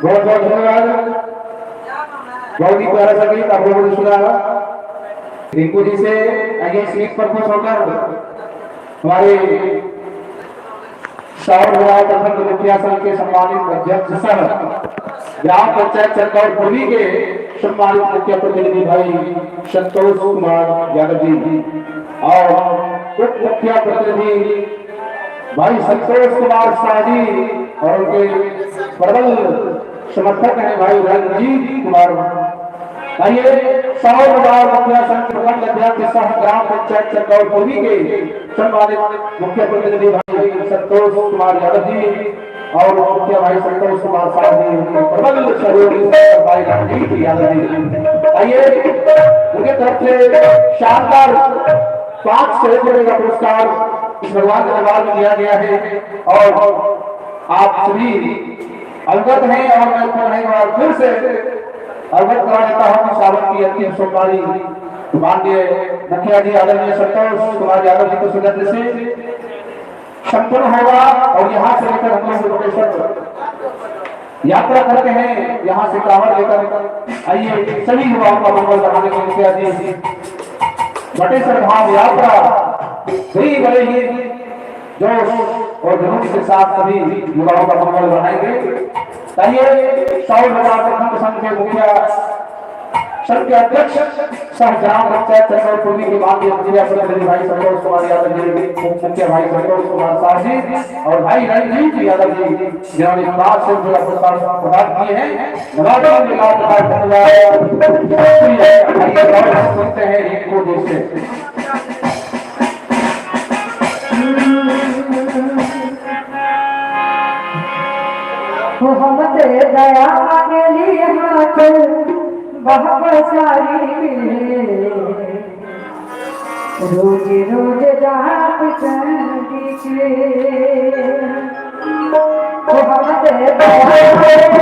बहुत बहुत धन्यवाद। बहुत ही प्यारा संगीत आप लोगों ने सुना। रिंकू जी से आइए स्टेज पर खुश होकर हमारे सावर विधायक प्रखंड मुखिया संघ के सम्मानित अध्यक्ष सह ग्राम पंचायत चंदौरपुरी के सम्मानित मुख्य प्रतिनिधि भाई संतोष कुमार यादव जी और उप मुख्य प्रतिनिधि भाई संतोष कुमार शाह जी और उनके प्रबल समर्थक हैं भाई रणजीत कुमार। आइए सावर मुखिया संघ प्रखंड अध्यक्ष सह ग्राम पंचायत चंदौरपुरी के सम्मानित मुख्य प्रतिनिधि भाई संतोष कुमार यादव जी और मुख्य भाई संतोष कुमार शाह जी उनके प्रबल सहयोगी भाई रणजीत यादव जी। आइए उनके तरफ से शानदार 500 रुपये का पुरस्कार इस भगवान के दरबार में दिया गया है और आप सभी अवगत हैं और मैं ऊपर नहीं और फिर से अवगत करा देता हूँ कि सावन की अंतिम सोमवारी माननीय मुखिया जी आदरणीय संतोष कुमार यादव जी के सुगंध से संपन्न होगा और यहाँ से लेकर हम लोग लोकेश्वर यात्रा करते हैं। यहाँ से कांवड़ लेकर आइए सभी युवाओं का मंगल बढ़ाने के मुखिया जी बटेश्वर धाम यात्रा बड़े ही जोश और जुनून के साथ सभी युवाओं का मंगल बनाएंगे। ताइए 100,000 प्रखंड संघ के मुखिया संघ के अध्यक्ष सह ग्राम पंचायत चंदौरपुरी के माध्यम जिला प्रतिनिधि भाई संतोष कुमार यादव जी, मुख्य भाई संतोष कुमार शाह जी और भाई रणजीत यादव जी जिन्होंने बात से जुड़ा पुरस्कार प्रदान किए हैं। नवाजों के लाभ सुनते हैं इनको देखते मोहम्मद दया के लिए हाथ बहुत सारी रोज रोज रात चंदी के मोहम्मद दया